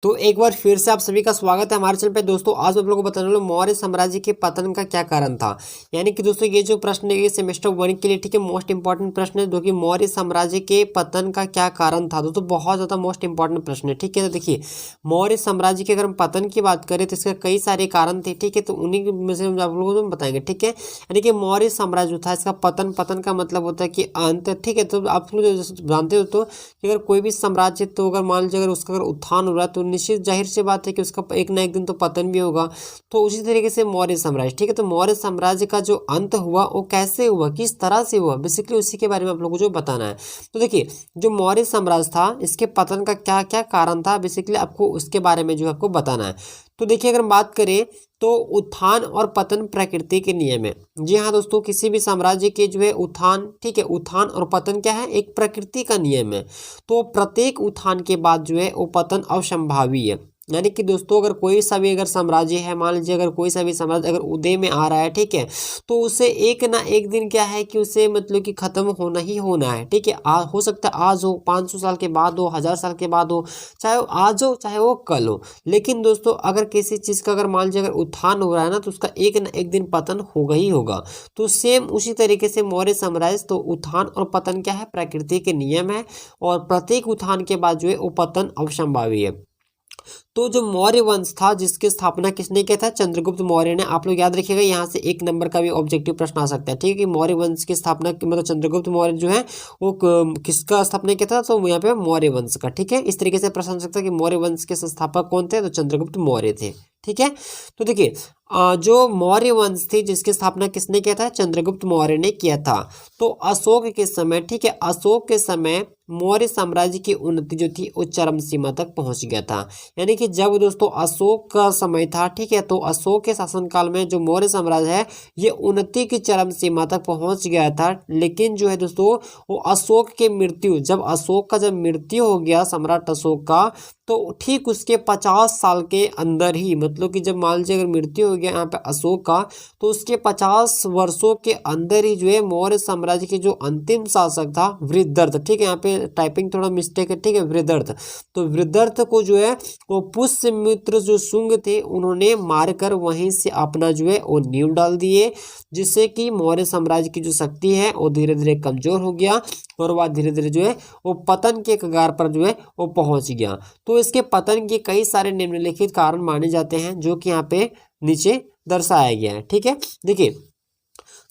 तो एक बार फिर से आप सभी का स्वागत है हमारे चैनल पे। दोस्तों आज मैं आप लोगों को बताने वाला हूं मौर्य साम्राज्य के पतन का क्या कारण था। यानी कि दोस्तों ये जो प्रश्न है ये सेमेस्टर 1 के लिए ठीक है मोस्ट इंपॉर्टेंट प्रश्न है, जो कि मौर्य साम्राज्य के पतन का क्या कारण था। दोस्तों बहुत ज़्यादा मोस्ट इंपॉर्टेंट प्रश्न है। ठीक है, तो देखिए मौर्य साम्राज्य के अगर हम पतन की बात करें तो इसका कई सारे कारण थे। ठीक है, तो उन्हीं में से हम आप लोगों को बताएंगे। ठीक है, यानी कि मौर्य साम्राज्य जो था इसका पतन पतन का मतलब होता है कि अंत। ठीक है, तो आप लोग जानते हो तो कि अगर कोई भी साम्राज्य, तो अगर मान लीजिए अगर उसका अगर उत्थान हो रहा है तो निश्चित जाहिर सी बात है कि उसका एक ना एक दिन तो पतन भी होगा। तो उसी तरीके से मौर्य साम्राज्य, ठीक है, तो मौर्य साम्राज्य का जो अंत हुआ वो कैसे हुआ, किस तरह से हुआ, बेसिकली उसी के बारे में आप लोगों को जो बताना है। तो देखिए जो मौर्य साम्राज्य था इसके पतन का क्या क्या कारण था, बेसिकली आपको उसके बारे में जो आपको बताना है। तो देखिए अगर हम बात करें तो उत्थान और पतन प्रकृति के नियम है। जी हाँ दोस्तों, किसी भी साम्राज्य के जो है उत्थान, ठीक है, उत्थान और पतन क्या है, एक प्रकृति का नियम है। तो प्रत्येक उत्थान के बाद जो है वो पतन अवश्यंभावी है। यानी कि दोस्तों अगर कोई सा भी अगर साम्राज्य है, मान लीजिए अगर कोई सा भी साम्राज्य अगर उदय में आ रहा है, ठीक है, तो उसे एक ना एक दिन क्या है कि उसे मतलब कि खत्म होना ही होना है। ठीक है, हो सकता है आज हो, 500 साल के बाद हो, 1000 साल के बाद हो, चाहे वो आज हो चाहे वो कल हो। लेकिन दोस्तों अगर किसी चीज़ का अगर मान लीजिए अगर उत्थान हो रहा है ना, तो उसका एक ना एक दिन पतन होगा ही होगा। तो सेम उसी तरीके से मौर्य साम्राज्य, तो उत्थान और पतन क्या है, प्रकृति के नियम है। और प्रत्येक उत्थान के बाद जो है वो पतन अवश्यंभावी है। तो जो मौर्य वंश था जिसकी स्थापना किसने किया था, चंद्रगुप्त मौर्य ने। आप लोग याद रखिएगा, यहाँ से 1 नंबर का भी ऑब्जेक्टिव प्रश्न आ सकता है। ठीक है, कि मौर्य वंश की स्थापना मतलब चंद्रगुप्त मौर्य जो है वो किसका स्थापना किया था, तो यहाँ पे मौर्य वंश का। ठीक है, इस तरीके से प्रश्न आ सकता है कि मौर्य वंश के संस्थापक कौन थे, तो चंद्रगुप्त मौर्य थे। ठीक है, तो देखिए जो मौर्य वंश थी जिसकी स्थापना किसने किया था, चंद्रगुप्त मौर्य ने किया था। तो अशोक के समय, ठीक है, अशोक के समय मौर्य साम्राज्य की उन्नति जो थी वो चरम सीमा तक पहुंच गया था। यानी कि जब दोस्तों अशोक का समय था, ठीक है, तो अशोक के शासनकाल में जो मौर्य साम्राज्य है ये उन्नति की चरम सीमा तक पहुंच गया था। लेकिन जो है दोस्तों वो अशोक की मृत्यु, जब अशोक का जब मृत्यु हो गया सम्राट अशोक का, तो ठीक उसके 50 साल के अंदर ही, मतलब कि जब मान लीजिए अगर मृत्यु हो गया यहाँ पे अशोक का, तो उसके 50 वर्षों के अंदर ही जो है मौर्य साम्राज्य के जो अंतिम शासक था वृद्धर्थ, ठीक है, यहाँ पे टाइपिंग थोड़ा मिस्टेक है, ठीक है, वृद्धर्थ, तो वृद्धर्थ को जो है वो पुष्यमित्र जो शुंग थे उन्होंने मारकर वहीं से अपना जो है वो नींव डाल दिए, जिससे कि मौर्य साम्राज्य की जो शक्ति है वो धीरे धीरे कमजोर हो गया और वह धीरे धीरे जो है वो पतन के कगार पर जो है वो पहुंच गया। तो इसके पतन के कई सारे निम्नलिखित कारण माने जाते हैं जो कि यहाँ पे नीचे दर्शाया गया है। ठीक है, देखिए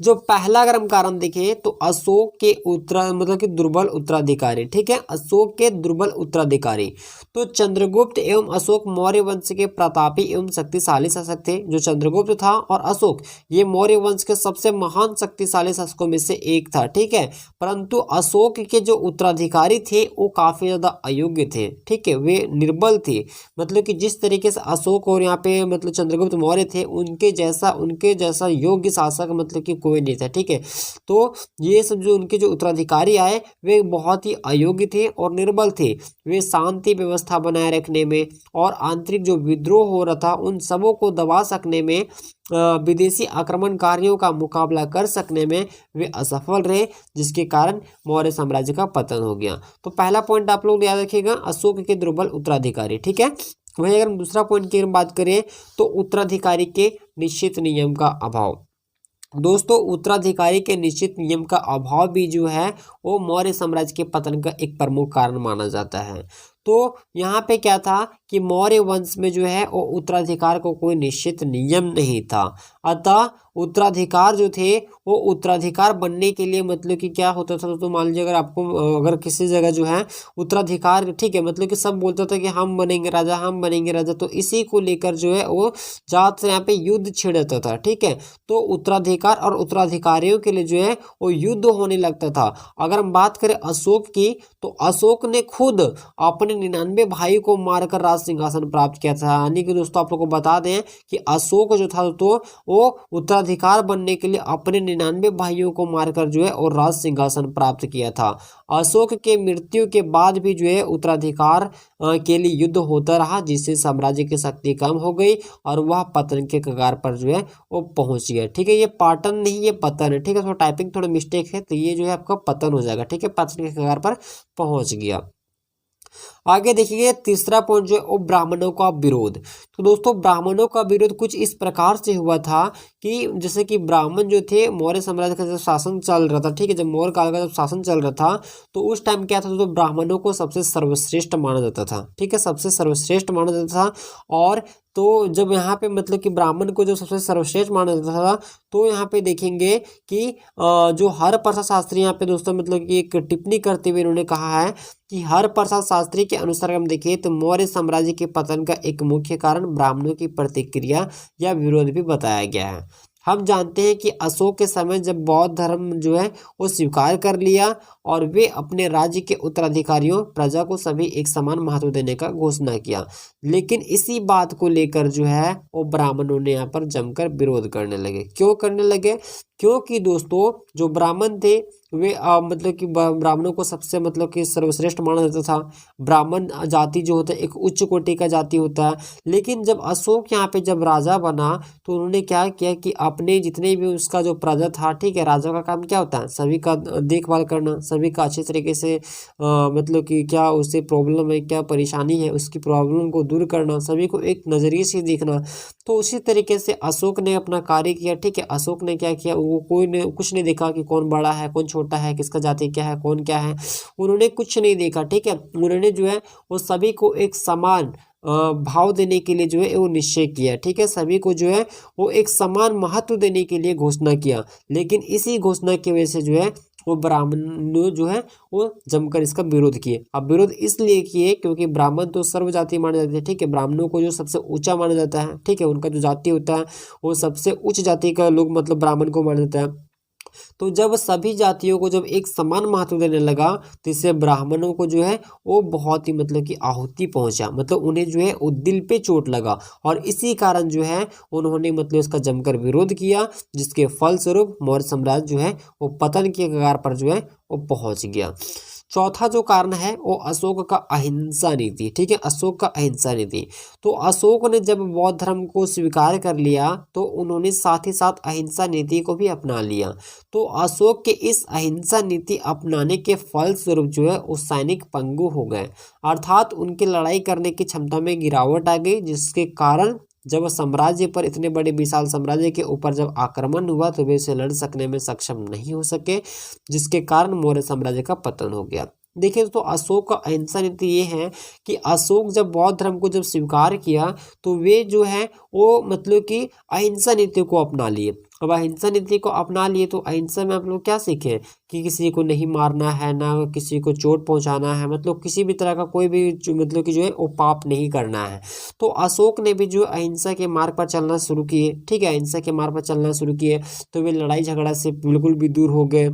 जो पहला अगर हम कारण देखें तो अशोक के उत्तर मतलब कि दुर्बल उत्तराधिकारी। ठीक है, अशोक के दुर्बल उत्तराधिकारी, तो चंद्रगुप्त एवं अशोक मौर्य वंश के प्रतापी एवं शक्तिशाली शासक थे। जो चंद्रगुप्त था और अशोक ये मौर्य वंश के सबसे महान शक्तिशाली शासकों में से एक था। ठीक है, परंतु अशोक के जो उत्तराधिकारी थे वो काफी ज्यादा अयोग्य थे। ठीक है, वे निर्बल थे, मतलब कि जिस तरीके से अशोक और यहाँ पे मतलब चंद्रगुप्त मौर्य थे उनके जैसा योग्य शासक मतलब कि कोई नहीं था। ठीक है, तो ये सब जो उनके जो उत्तराधिकारी आए वे बहुत ही अयोग्य थे और निर्बल थे। वे शांति व्यवस्था बनाए रखने में और आंतरिक जो विद्रोह हो रहा था उन सबों को दबा सकने में, विदेशी आक्रमणकारियों का मुकाबला कर सकने में वे असफल रहे, जिसके कारण मौर्य साम्राज्य का पतन हो गया। तो पहला पॉइंट आप लोग याद रखिएगा, अशोक के दुर्बल उत्तराधिकारी। ठीक है, वहीं अगर हम दूसरा पॉइंट की बात करें तो उत्तराधिकारी के निश्चित नियम का अभाव। दोस्तों उत्तराधिकारी के निश्चित नियम का अभाव भी जो है वो मौर्य साम्राज्य के पतन का एक प्रमुख कारण माना जाता है। तो यहाँ पे क्या था कि मौर्य वंश में जो है वो उत्तराधिकार को कोई निश्चित नियम नहीं था। अतः उत्तराधिकार जो थे वो उत्तराधिकार बनने के लिए मतलब कि क्या होता था, तो मान लीजिए अगर आपको अगर किसी जगह जो है उत्तराधिकार, ठीक है, मतलब कि सब बोलता था कि हम बनेंगे राजा, हम बनेंगे राजा, तो इसी को लेकर जो है वो जात से यहाँ पे युद्ध छिड़ता था। ठीक है, तो उत्तराधिकार और उत्तराधिकारियों के लिए जो है वो युद्ध होने लगता था। अगर हम बात करें अशोक की, तो अशोक ने खुद अपने 99 भाई को मारकर राज सिंहासन प्राप्त किया था। यानी कि दोस्तों आप लोग को बता दें कि अशोक जो था तो वो उत्तराधिकार बनने के लिए अपने 99 भाइयों को मारकर जो है और राज सिंहासन प्राप्त किया था। अशोक के मृत्यु के बाद भी जो है उत्तराधिकार के लिए युद्ध होता रहा, जिससे साम्राज्य की शक्ति कम हो गई और वह पतन के कगार पर जो है वो पहुंच गया। ठीक है, ये पाटन नहीं ये पतन है। ठीक है, थोड़ा टाइपिंग थोड़ा मिस्टेक है, तो ये जो है आपका पतन हो जाएगा। ठीक है, पतन के कगार पर पहुंच गया। आगे देखिए तीसरा पॉइंट जो है वो ब्राह्मणों का विरोध। तो दोस्तों ब्राह्मणों का विरोध कुछ इस प्रकार से हुआ था कि जैसे कि ब्राह्मण जो थे मौर्य साम्राज्य का जब शासन चल रहा था, ठीक है, जब मौर्य काल का जब शासन चल रहा था तो उस टाइम क्या था, तो ब्राह्मणों को सबसे सर्वश्रेष्ठ माना जाता था, ठीक है, सबसे सर्वश्रेष्ठ माना जाता था। और तो जब यहाँ पे मतलब कि ब्राह्मण को जो सबसे सर्वश्रेष्ठ माना जाता था, तो यहाँ पे देखेंगे कि जो हर प्रसाद शास्त्री यहाँ पे दोस्तों मतलब कि एक टिप्पणी करते हुए इन्होंने कहा है कि हर प्रसाद शास्त्री के अनुसार हम देखें तो मौर्य साम्राज्य के पतन का एक मुख्य कारण ब्राह्मणों की प्रतिक्रिया या विरोध भी बताया गया है। हम जानते हैं कि अशोक के समय जब बौद्ध धर्म जो है वो स्वीकार कर लिया और वे अपने राज्य के उत्तराधिकारियों प्रजा को सभी एक समान महत्व देने का घोषणा किया, लेकिन इसी बात को लेकर जो है वो ब्राह्मणों ने यहाँ पर जमकर विरोध करने लगे। क्यों करने लगे? क्योंकि दोस्तों जो ब्राह्मण थे वे मतलब कि ब्राह्मणों को सबसे मतलब कि सर्वश्रेष्ठ माना जाता था। ब्राह्मण जाति जो होता है एक उच्च कोटि का जाति होता है। लेकिन जब अशोक यहाँ पे जब राजा बना तो उन्होंने क्या किया कि अपने जितने भी उसका जो प्रजा था, ठीक है, राजा का काम क्या होता है, सभी का देखभाल करना, सभी का अच्छे तरीके से मतलब कि क्या उससे प्रॉब्लम है, क्या परेशानी है, उसकी प्रॉब्लम को दूर करना, सभी को एक नज़रिए से देखना। तो उसी तरीके से अशोक ने अपना कार्य किया, ठीक है। अशोक ने क्या किया, वो कोई ने कुछ नहीं देखा कि कौन बड़ा है कौन छोटा है, किसका जाति क्या है कौन क्या है, उन्होंने कुछ नहीं देखा, ठीक है। उन्होंने जो है वो सभी को एक समान भाव देने के लिए जो है वो निश्चय किया, ठीक है, सभी को जो है वो एक समान महत्व देने के लिए घोषणा किया। लेकिन इसी घोषणा की वजह से जो है वो ब्राह्मण जो है वो जमकर इसका विरोध किए। अब विरोध इसलिए किए क्योंकि ब्राह्मण तो सर्व जाति माने जाते हैं, ठीक है, ब्राह्मणों को जो सबसे ऊंचा माना जाता है, ठीक है, उनका जो जाति होता है वो सबसे उच्च जाति का लोग मतलब ब्राह्मण को माना जाता है। तो जब सभी जातियों को जब एक समान महत्व देने लगा तो इससे ब्राह्मणों को जो है वो बहुत ही मतलब कि आहुति पहुंचा, मतलब उन्हें जो है वो दिल पे चोट लगा और इसी कारण जो है उन्होंने मतलब इसका जमकर विरोध किया, जिसके फलस्वरूप मौर्य साम्राज्य जो है वो पतन के कगार पर जो है वो पहुंच गया। चौथा जो कारण है वो अशोक का अहिंसा नीति, ठीक है, अशोक का अहिंसा नीति। तो अशोक ने जब बौद्ध धर्म को स्वीकार कर लिया तो उन्होंने साथ ही साथ अहिंसा नीति को भी अपना लिया। तो अशोक के इस अहिंसा नीति अपनाने के फलस्वरूप जो है वो सैनिक पंगु हो गए, अर्थात उनकी लड़ाई करने की क्षमता में गिरावट आ गई, जिसके कारण जब साम्राज्य पर इतने बड़े विशाल साम्राज्य के ऊपर जब आक्रमण हुआ तो वे इसे लड़ सकने में सक्षम नहीं हो सके, जिसके कारण मौर्य साम्राज्य का पतन हो गया। देखिए तो अशोक का अहिंसा नीति ये है कि अशोक जब बौद्ध धर्म को जब स्वीकार किया तो वे जो है वो मतलब कि अहिंसा नीति को अपना लिए। अब अहिंसा नीति को अपना लिए तो अहिंसा में आप लोग क्या सीखे कि किसी को नहीं मारना है, ना किसी को चोट पहुंचाना है, मतलब किसी भी तरह का कोई भी मतलब कि जो है वो पाप नहीं करना है। तो अशोक ने भी जो अहिंसा के मार्ग पर चलना शुरू किए, ठीक है, अहिंसा के मार्ग पर चलना शुरू किए तो वे लड़ाई झगड़ा से बिल्कुल भी दूर हो गए।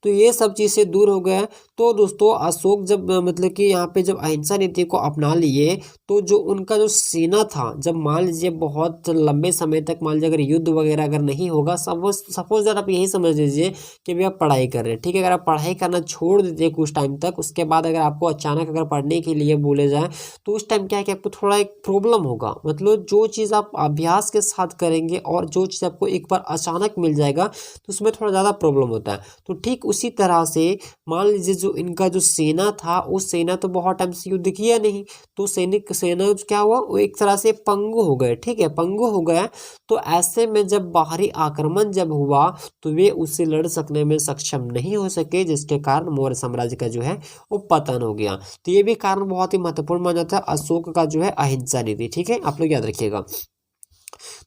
तो ये सब चीज़ से दूर हो गए। तो दोस्तों अशोक जब मतलब कि यहाँ पे जब अहिंसा नीति को अपना लिए तो जो उनका जो सेना था, जब मान लीजिए बहुत लंबे समय तक मान लीजिए अगर युद्ध वगैरह अगर नहीं होगा, सपोज दैट आप यही समझ लीजिए कि भैया पढ़ाई कर रहे हैं, ठीक है, अगर आप पढ़ाई करना छोड़ देते कुछ टाइम तक, उसके बाद अगर आपको अचानक अगर पढ़ने के लिए बोले जाए तो उस टाइम क्या है कि आपको थोड़ा एक प्रॉब्लम होगा, मतलब जो चीज़ आप अभ्यास के साथ करेंगे और जो चीज़ आपको एक बार अचानक मिल जाएगा तो उसमें थोड़ा ज़्यादा प्रॉब्लम होता है। तो ठीक उसी तरह से मान लीजिए जो इनका जो सेना था उस सेना तो बहुत टाइम से युद्ध किया नहीं, तो सेना क्या हुआ वो एक तरह से पंगु हो गए, ठीक है, पंगु हो गए। तो ऐसे में जब बाहरी आक्रमण जब हुआ तो वे उससे लड़ सकने में सक्षम नहीं हो सके, जिसके कारण मौर्य साम्राज्य का जो है वो पतन हो गया। तो ये भी कारण बहुत ही महत्वपूर्ण माना जाता है अशोक का जो है अहिंसा नीति, ठीक है, आप लोग याद रखिएगा।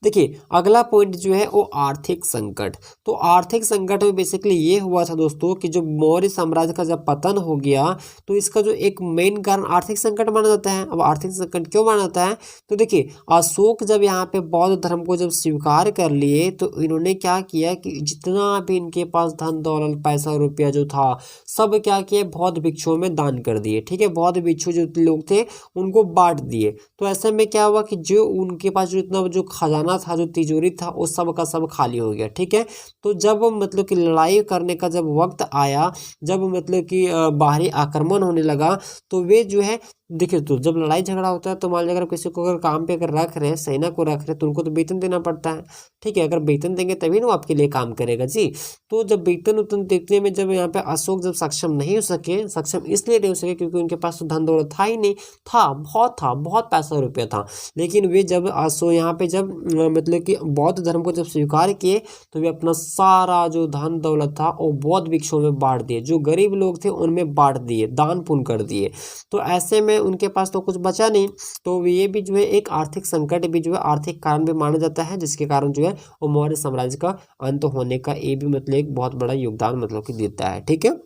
देखिए अगला पॉइंट जो है वो आर्थिक संकट। तो आर्थिक संकट में बेसिकली ये हुआ था दोस्तों कि जो मौर्य साम्राज्य का जब पतन हो गया तो इसका जो एक मेन कारण आर्थिक संकट माना जाता है। अब आर्थिक संकट क्यों माना जाता है, तो देखिए अशोक जब यहाँ पे बौद्ध धर्म को जब स्वीकार कर लिए तो इन्होंने क्या किया कि जितना भी इनके पास धन दौलत पैसा रुपया जो था सब क्या किया बौद्ध भिक्षुओं में दान कर दिए, ठीक है, बौद्ध भिक्षु जो लोग थे उनको बांट दिए। तो ऐसे में क्या हुआ कि जो उनके पास जो इतना जो खजाना था जो तिजोरी था वो सब का सब खाली हो गया, ठीक है। तो जब मतलब कि लड़ाई करने का जब वक्त आया, जब मतलब कि बाहरी आक्रमण होने लगा तो वे जो है देखिए, तो जब लड़ाई झगड़ा होता है तो मान लीजिए अगर किसी को अगर काम पे अगर रख रहे हैं, सेना को रख रहे हैं, तो उनको तो वेतन देना पड़ता है। ठीक है, अगर वेतन देंगे तभी ना वो आपके लिए काम करेगा जी। तो जब वेतन उतन देखने में जब यहाँ पे अशोक जब सक्षम नहीं हो सके, सक्षम इसलिए नहीं हो सके क्योंकि उनके पास तो धन दौलत था ही नहीं, था बहुत पैसा रुपया था। लेकिन वे जब अशोक यहाँ पे जब मतलब कि बौद्ध धर्म को जब स्वीकार किए, तो वे अपना सारा जो धन दौलत था वो बौद्ध भिक्षुओं में बांट दिए, जो गरीब लोग थे उनमें बांट दिए, दान पुण्य कर दिए। तो ऐसे में उनके पास तो कुछ बचा नहीं। तो ये भी जो है एक आर्थिक संकट भी जो है आर्थिक कारण भी माना जाता है, जिसके कारण जो है वो मौर्य साम्राज्य का अंत होने का ये भी मतलब एक बहुत बड़ा योगदान मतलब कि देता है। ठीक है,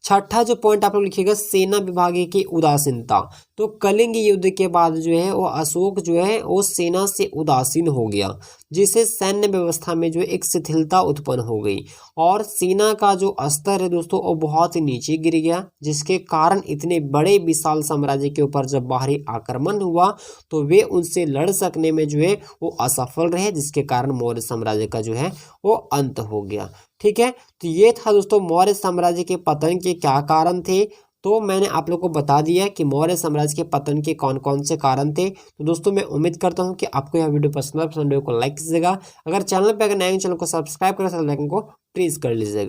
छठा जो पॉइंट आप लोग लिखिएगा, सेना विभाग की उदासीनता। तो कलिंग युद्ध के बाद जो है वो अशोक जो है वो सेना से उदासीन हो गया, जिससे सैन्य व्यवस्था में जो है एक शिथिलता उत्पन्न हो गई और सेना का जो स्तर है दोस्तों वो बहुत ही नीचे गिर गया, जिसके कारण इतने बड़े विशाल साम्राज्य के ऊपर जब बाहरी आक्रमण हुआ तो वे उनसे लड़ सकने में जो है वो असफल रहे, जिसके कारण मौर्य साम्राज्य का जो है वो अंत हो गया। ठीक है, तो ये था दोस्तों मौर्य साम्राज्य के पतन के क्या कारण थे। तो मैंने आप लोग को बता दिया कि मौर्य साम्राज्य के पतन के कौन कौन से कारण थे। तो दोस्तों मैं उम्मीद करता हूं कि आपको यह वीडियो पसंद है, वीडियो को लाइक कीजिएगा। अगर चैनल पे अगर नए चैनल को सब्सक्राइब करें तो लाइकन को प्लीज कर लीजिएगा।